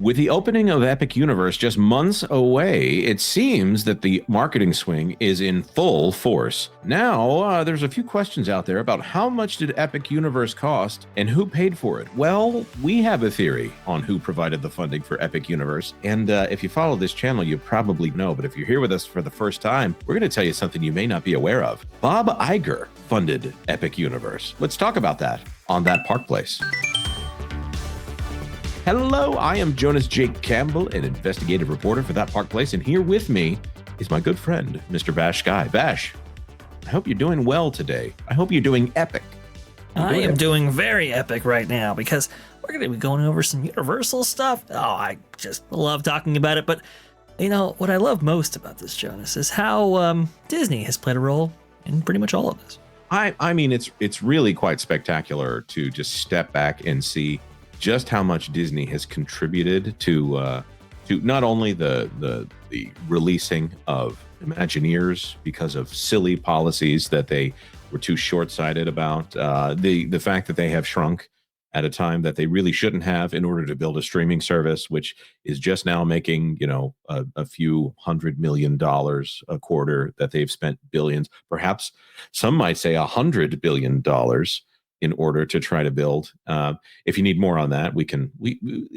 With the opening of Epic Universe just months away, it seems that the marketing swing is in full force. Now, there's a few questions out there about how much did Epic Universe cost and who paid for it? Well, we have a theory on who provided the funding for Epic Universe. And if you follow this channel, you probably know. But if you're here with us for the first time, we're going to tell you something you may not be aware of. Bob Iger funded Epic Universe. Let's talk about that on That Park Place. Hello, I am Jonas Jake Campbell, an investigative reporter for That Park Place, and here with me is my good friend, Mr. VashSky. Vash, I hope you're doing well today. I hope you're doing epic. I am doing very epic right now because we're going to be going over some Universal stuff. Oh, I just love talking about it. But, you know, what I love most about this, Jonas, is how Disney has played a role in pretty much all of this. I mean, it's really quite spectacular to just step back and see just how much Disney has contributed to not only the releasing of Imagineers because of silly policies that they were too short-sighted about, the fact that they have shrunk at a time that they really shouldn't have in order to build a streaming service, which is just now making, you know, a few $100 million a quarter that they've spent billions, perhaps some might say $100 billion in order to try to build. If you need more on that, we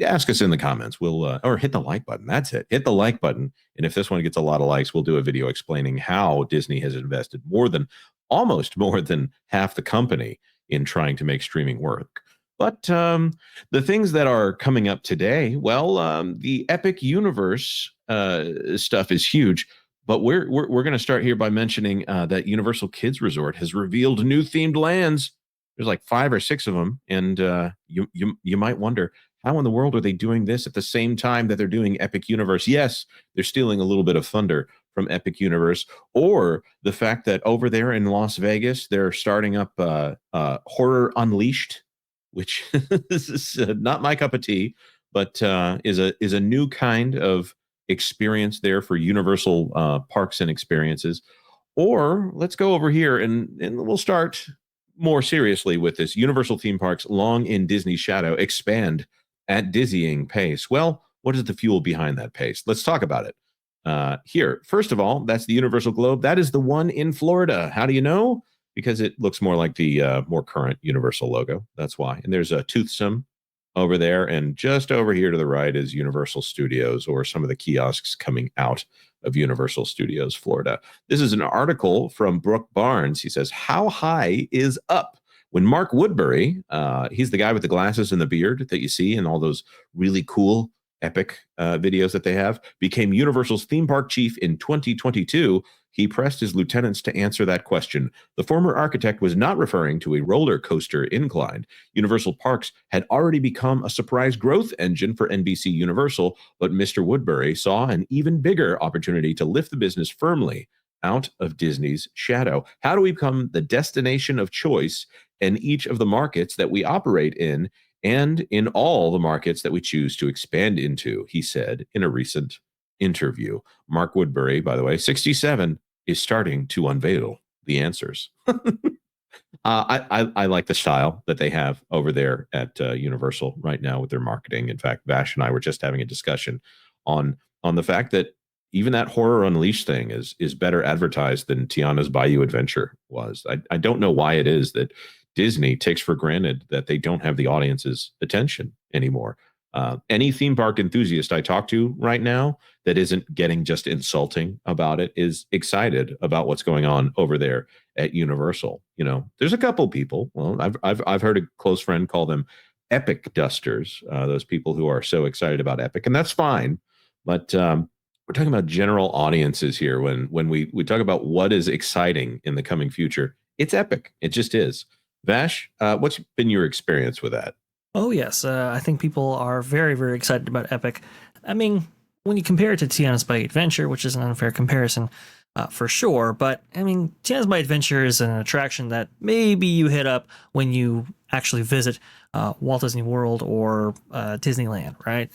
ask us in the comments. We'll or hit the like button. That's it. Hit the like button. And if this one gets a lot of likes, we'll do a video explaining how Disney has invested almost more than half the company in trying to make streaming work. But the things that are coming up today, well, the Epic Universe stuff is huge. But we're going to start here by mentioning that Universal Kids Resort has revealed new themed lands. There's like 5 or 6 of them, and you might wonder, how in the world are they doing this at the same time that they're doing Epic Universe? Yes, they're stealing a little bit of thunder from Epic Universe, or the fact that over there in Las Vegas, they're starting up Horror Unleashed, which is not my cup of tea, but is a new kind of experience there for Universal parks and experiences. Or let's go over here and we'll start more seriously with this. Universal theme parks long in Disney's shadow expand at dizzying pace. Well, what is the fuel behind that pace? Let's talk about it. Here, first of all, that's the Universal Globe. That is the one in Florida. How do you know? Because it looks more like the more current Universal logo. That's why. And there's a Toothsome over there. And just over here to the right is Universal Studios, or some of the kiosks coming out of Universal Studios, Florida. This is an article from Brooke Barnes. He says, how high is up? When Mark Woodbury, he's the guy with the glasses and the beard that you see in all those really cool, epic videos that they have, became Universal's theme park chief in 2022, he pressed his lieutenants to answer that question. The former architect was not referring to a roller coaster incline. Universal Parks had already become a surprise growth engine for NBC Universal, but Mr. Woodbury saw an even bigger opportunity to lift the business firmly out of Disney's shadow. How do we become the destination of choice in each of the markets that we operate in, and in all the markets that we choose to expand into, he said in a recent interview. Mark Woodbury, by the way, 67, is starting to unveil the answers. I like the style that they have over there at Universal right now with their marketing. In fact, Vash and I were just having a discussion on the fact that even that Horror Unleashed thing is better advertised than Tiana's Bayou Adventure was. I don't know why it is that Disney takes for granted that they don't have the audience's attention anymore. Any theme park enthusiast I talk to right now that isn't getting just insulting about it is excited about what's going on over there at Universal. You know, there's a couple people. Well, I've heard a close friend call them epic dusters. Those people who are so excited about Epic, and that's fine. But we're talking about general audiences here. When we talk about what is exciting in the coming future, it's Epic. It just is. Vash, what's been your experience with that? Oh, yes. I think people are very, very excited about Epic. I mean, when you compare it to Tiana's Bayou Adventure, which is an unfair comparison for sure, but I mean, Tiana's Bayou Adventure is an attraction that maybe you hit up when you actually visit Walt Disney World or Disneyland, right?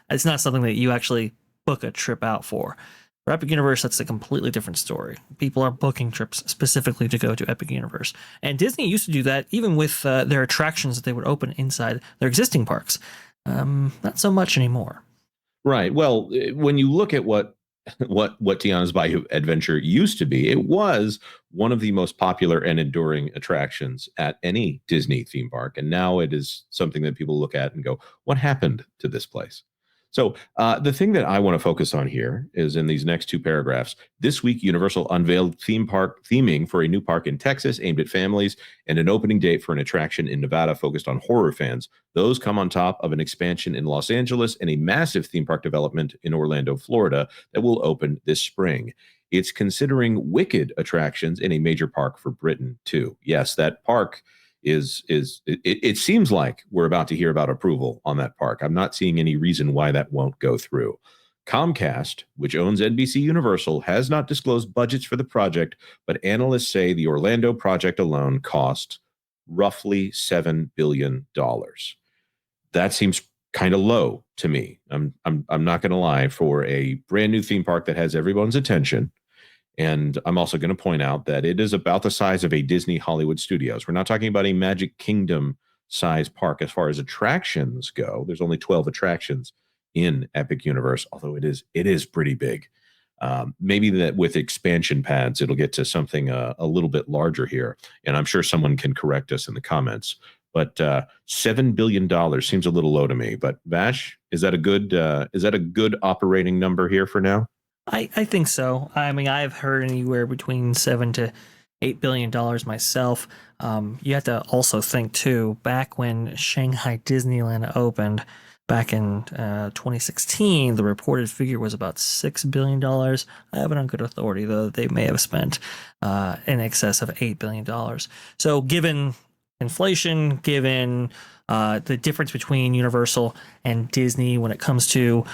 It's not something that you actually book a trip out for. For Epic Universe, that's a completely different story. People are booking trips specifically to go to Epic Universe. And Disney used to do that even with their attractions that they would open inside their existing parks. Not so much anymore. Right. Well, when you look at what Tiana's Bayou Adventure used to be, it was one of the most popular and enduring attractions at any Disney theme park, and now it is something that people look at and go, "What happened to this place?" So, the thing that I want to focus on here is in these next two paragraphs. This week, Universal unveiled theme park theming for a new park in Texas aimed at families and an opening date for an attraction in Nevada focused on horror fans. Those come on top of an expansion in Los Angeles and a massive theme park development in Orlando, Florida, that will open this spring. It's considering Wicked attractions in a major park for Britain, too. Yes, that park it seems like we're about to hear about approval on that park. I'm not seeing any reason why that won't go through. Comcast, which owns NBC Universal, has not disclosed budgets for the project, but analysts say the Orlando project alone cost roughly $7 billion. That seems kind of low to me. I'm not going to lie, for a brand new theme park that has everyone's attention. And I'm also going to point out that it is about the size of a Disney Hollywood Studios. We're not talking about a Magic Kingdom size park as far as attractions go. There's only 12 attractions in Epic Universe, although it is pretty big. Maybe that with expansion pads, it'll get to something a little bit larger here. And I'm sure someone can correct us in the comments. But $7 billion seems a little low to me. But Vash, is that a good operating number here for now? I think so. I mean, I've heard anywhere between $7 to $8 billion myself. You have to also think too. Back when Shanghai Disneyland opened, back in 2016, the reported figure was about $6 billion. I have it on good authority, though, that they may have spent in excess of $8 billion. So, given inflation, given the difference between Universal and Disney when it comes to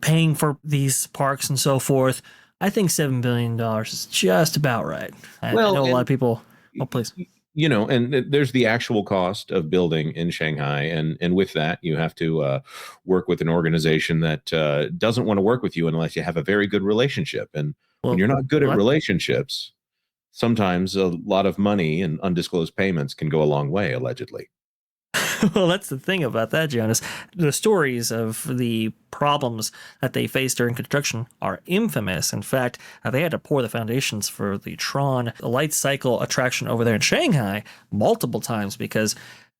paying for these parks and so forth, I think $7 billion is just about right. I Well, know a lot of and people. Oh, please. and there's the actual cost of building in Shanghai, and with that, you have to work with an organization that doesn't want to work with you unless you have a very good relationship. And when Well, you're not good at what? relationships, sometimes a lot of money and undisclosed payments can go a long way, allegedly. Well, that's the thing about that, Jonas. The stories of the problems that they faced during construction are infamous. In fact, they had to pour the foundations for the Tron light cycle attraction over there in Shanghai multiple times because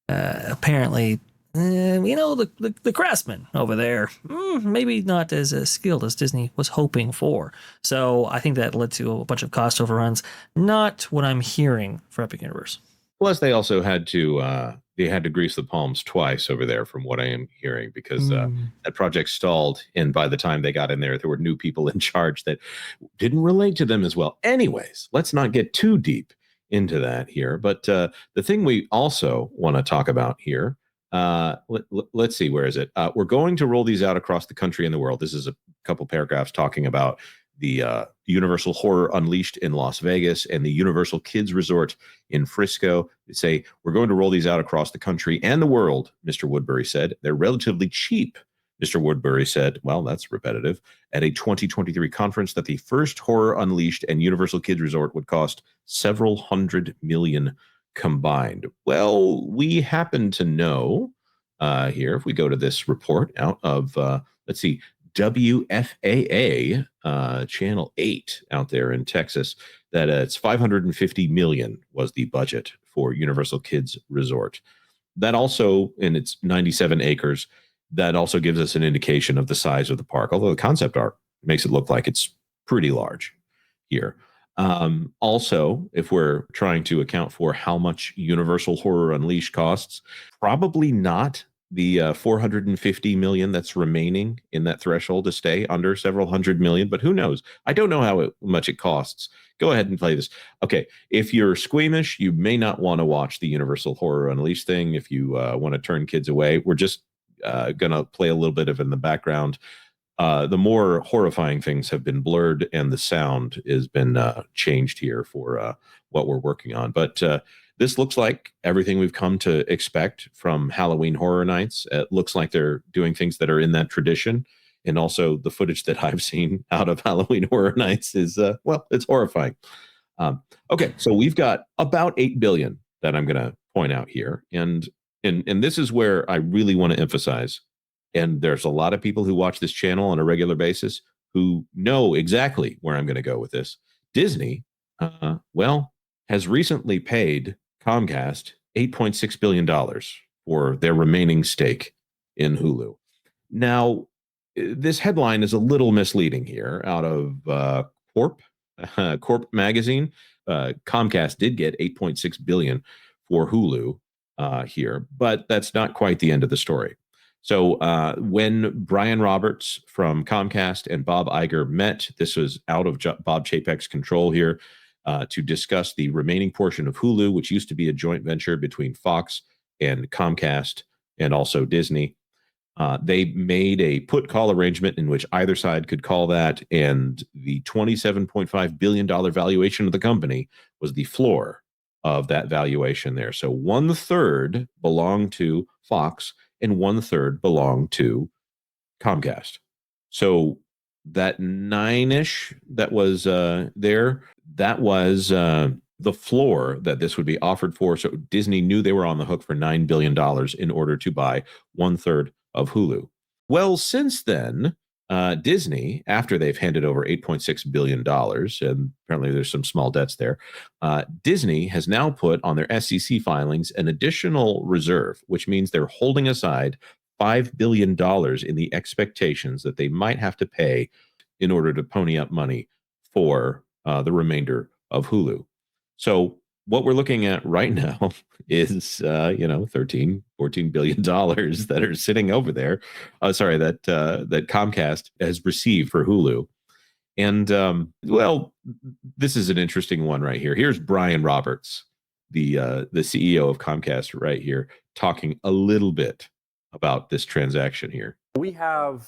apparently, the craftsmen over there, maybe not as skilled as Disney was hoping for. So I think that led to a bunch of cost overruns. Not what I'm hearing for Epic Universe. Plus, they had to grease the palms twice over there, from what I am hearing, because Mm. that project stalled, and by the time they got in there were new people in charge that didn't relate to them as well. Anyways, let's not get too deep into that here. But the thing we also want to talk about here, let's see, where is it? We're going to roll these out across the country and the world. This is a couple paragraphs talking about the Universal Horror Unleashed in Las Vegas and the Universal Kids Resort in Frisco. They say, we're going to roll these out across the country and the world, Mr. Woodbury said. They're relatively cheap, Mr. Woodbury said. Well, that's repetitive. At a 2023 conference that the first Horror Unleashed and Universal Kids Resort would cost several hundred million combined. Well, we happen to know here, if we go to this report out of, let's see, WFAA Channel 8 out there in Texas, that it's 550 million was the budget for Universal Kids Resort. That also, in its 97 acres, that also gives us an indication of the size of the park, although the concept art makes it look like it's pretty large here. Also, if we're trying to account for how much Universal Horror Unleashed costs, probably not the 450 million that's remaining in that threshold to stay under several hundred million, but who knows? I don't know much it costs. Go ahead and play this. Okay, if you're squeamish, you may not want to watch the Universal Horror Unleashed thing. If you want to turn kids away, we're just gonna play a little bit of it in the background. The more horrifying things have been blurred, and the sound has been changed here for what we're working on. But this looks like everything we've come to expect from Halloween Horror Nights. It looks like they're doing things that are in that tradition. And also, the footage that I've seen out of Halloween Horror Nights is, well, it's horrifying. Okay, so we've got about 8 billion that I'm going to point out here. And this is where I really want to emphasize And there's a lot of people who watch this channel on a regular basis who know exactly where I'm going to go with this. Disney, well, has recently paid Comcast $8.6 billion for their remaining stake in Hulu. Now, this headline is a little misleading here out of Corp, Corp magazine. Comcast did get 8.6 billion for Hulu here, but that's not quite the end of the story. So when Brian Roberts from Comcast and Bob Iger met, this was out of Bob Chapek's control here, to discuss the remaining portion of Hulu, which used to be a joint venture between Fox and Comcast and also Disney. They made a put call arrangement in which either side could call that, and the $27.5 billion valuation of the company was the floor of that valuation there. So 1/3 belonged to Fox and 1/3 belonged to Comcast. So that 9-ish that was there, that was the floor that this would be offered for. So Disney knew they were on the hook for $9 billion in order to buy 1/3 of Hulu. Well, since then, Disney, after they've handed over $8.6 billion, and apparently there's some small debts there, Disney has now put on their SEC filings an additional reserve, which means they're holding aside $5 billion in the expectations that they might have to pay in order to pony up money for the remainder of Hulu. So what we're looking at right now is 13-14 billion dollars that are sitting over there. That Comcast has received for Hulu. And this is an interesting one right here. Here's Brian Roberts, the CEO of Comcast, right here, talking a little bit about this transaction here. We have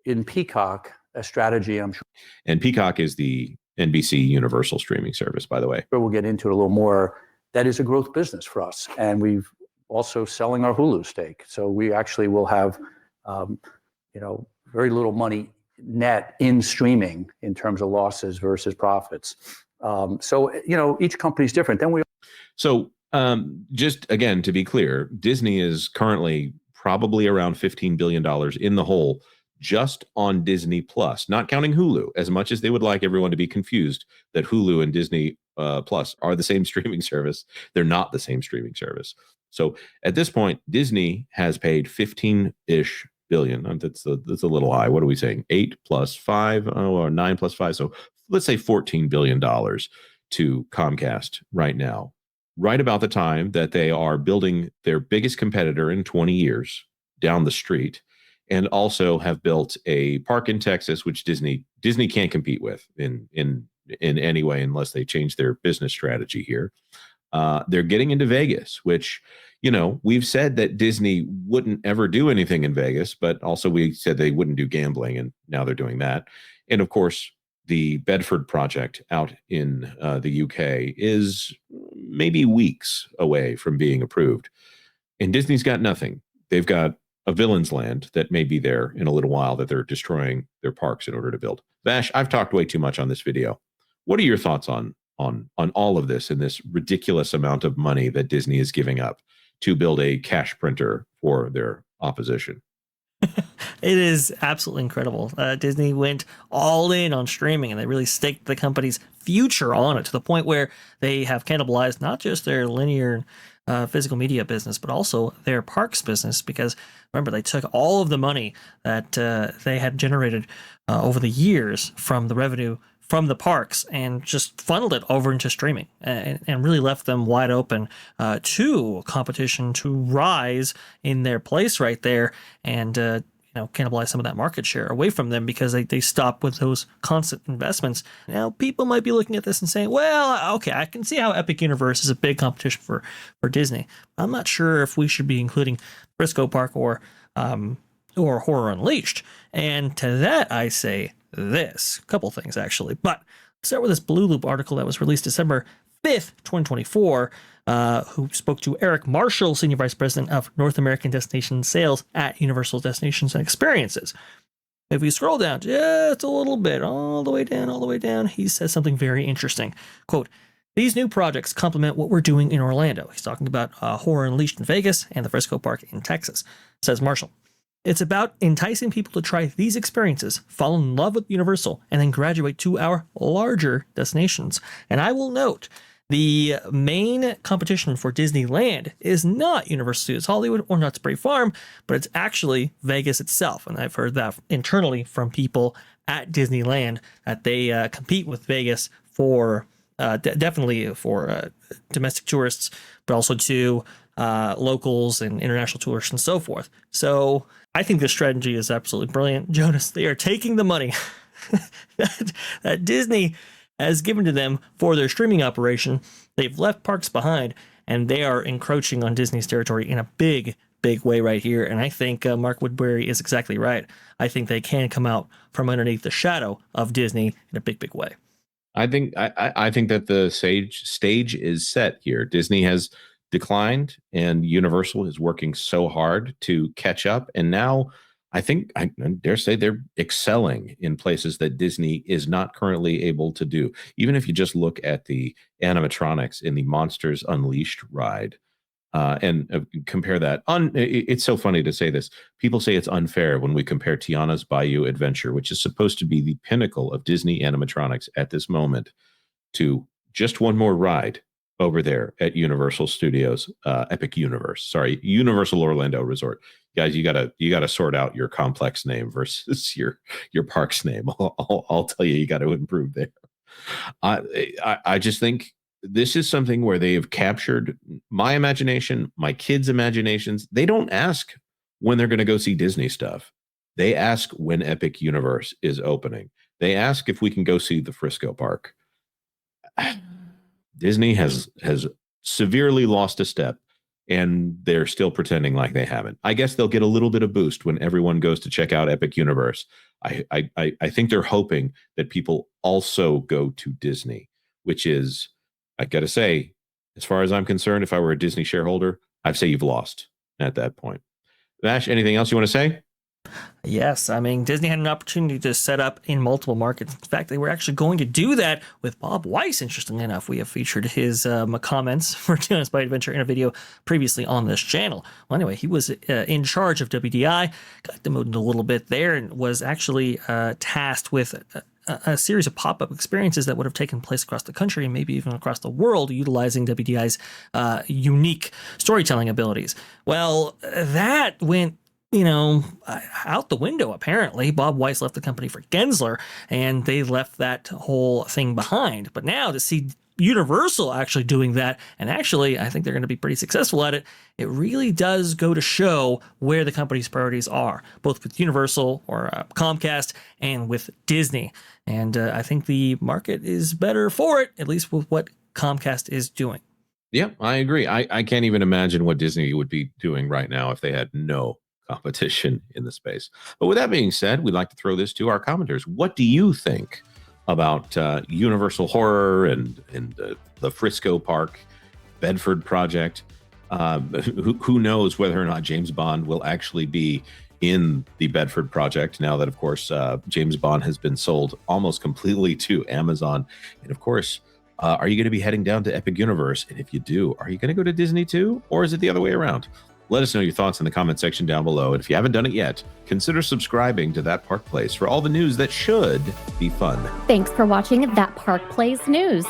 in Peacock a strategy, I'm sure. And Peacock is the NBC Universal streaming service, by the way. We'll get into it a little more. That is a growth business for us. And we've also selling our Hulu stake. So we actually will have, very little money net in streaming in terms of losses versus profits. Each company is different. So just again, to be clear, Disney is currently probably around $15 billion in the hole just on Disney Plus, not counting Hulu, as much as they would like everyone to be confused that Hulu and Disney Plus are the same streaming service. They're not the same streaming service. So at this point, Disney has paid 15-ish billion. That's a little high. What are we saying? 8 plus 5, or 9 plus 5. So let's say $14 billion to Comcast right now, right about the time that they are building their biggest competitor in 20 years down the street, and also have built a park in Texas, which Disney can't compete with in any way unless they change their business strategy here. They're getting into Vegas, which, we've said that Disney wouldn't ever do anything in Vegas, but also we said they wouldn't do gambling, and now they're doing that. And of course, the Bedford project out in the UK is maybe weeks away from being approved. And Disney's got nothing. They've got a villain's land that may be there in a little while that they're destroying their parks in order to build. Vash, I've talked way too much on this video. What are your thoughts on all of this and this ridiculous amount of money that Disney is giving up to build a cash printer for their opposition? It is absolutely incredible. Disney went all in on streaming, and they really staked the company's future on it to the point where they have cannibalized not just their linear physical media business, but also their parks business, because remember, they took all of the money that they had generated over the years from the revenue from the parks and just funneled it over into streaming, and really left them wide open to competition to rise in their place right there, and cannibalize some of that market share away from them because they stop with those constant investments. Now, people might be looking at this and saying, well, okay, I can see how Epic Universe is a big competition for Disney. I'm not sure if we should be including Frisco Park or Horror Unleashed. And to that, I say this. A couple things, actually. But start with this Blue Loop article that was released December 5th, 2024, who spoke to Eric Marshall, Senior Vice President of North American Destination Sales at Universal Destinations and Experiences. If we scroll down just a little bit, all the way down, he says something very interesting. Quote, "These new projects complement what we're doing in Orlando." He's talking about Horror Unleashed in Vegas and the Frisco Park in Texas, says Marshall. It's about enticing people to try these experiences, fall in love with Universal, and then graduate to our larger destinations. And I will note, the main competition for Disneyland is not Universal Studios Hollywood or Knott's Berry Farm, but it's actually Vegas itself. And I've heard that internally from people at Disneyland that they compete with Vegas for definitely for domestic tourists, but also to locals and international tourists and so forth. So I think this strategy is absolutely brilliant. Jonas, they are taking the money that Disney has given to them for their streaming operation. They've left parks behind, and they are encroaching on Disney's territory in a big way right here. And I think Mark Woodbury is exactly right. I think they can come out from underneath the shadow of Disney in a big way. I think that the stage is set here. Disney has declined, and Universal is working so hard to catch up. And now I dare say they're excelling in places that Disney is not currently able to do. Even if you just look at the animatronics in the Monsters Unleashed ride, and compare that. It's so funny to say this. People say it's unfair when we compare Tiana's Bayou Adventure, which is supposed to be the pinnacle of Disney animatronics at this moment, to just one more ride over there at Universal Studios, Epic Universe. Sorry, Universal Orlando Resort. Guys, you gotta sort out your complex name versus your park's name. I'll tell you got to improve there. I just think this is something where they have captured my imagination, my kids' imaginations. They don't ask when they're going to go see Disney stuff. They ask when Epic Universe is opening. They ask if we can go see the Frisco park. Disney has severely lost a step, and they're still pretending like they haven't. I guess they'll get a little bit of boost when everyone goes to check out Epic Universe. I think they're hoping that people also go to Disney, which is, I got to say, as far as I'm concerned, if I were a Disney shareholder, I'd say you've lost at that point. Vash, anything else you want to say? Yes, I mean, Disney had an opportunity to set up in multiple markets. In fact, they were actually going to do that with Bob Weiss, interestingly enough. We have featured his comments for Jonas by Adventure in a video previously on this channel. Well, anyway, he was in charge of WDI, got demoted a little bit there, and was actually tasked with a series of pop-up experiences that would have taken place across the country and maybe even across the world, utilizing WDI's unique storytelling abilities. Well, that went out the window, apparently. Bob Weiss left the company for Gensler, and they left that whole thing behind. But now to see Universal actually doing that, and actually I think they're going to be pretty successful at it, it really does go to show where the company's priorities are, both with Universal or Comcast and with Disney. And I think the market is better for it, at least with what Comcast is doing. Yeah, I agree. I can't even imagine what Disney would be doing right now if they had no competition in the space. But with that being said, we'd like to throw this to our commenters. What do you think about Universal Horror and the Frisco Park, Bedford project? Who knows whether or not James Bond will actually be in the Bedford project now that, of course, James Bond has been sold almost completely to Amazon. And of course, are you going to be heading down to Epic Universe? And if you do, are you going to go to Disney too? Or is it the other way around? Let us know your thoughts in the comment section down below. And if you haven't done it yet, consider subscribing to That Park Plays for all the news that should be fun. Thanks for watching That Park Plays News.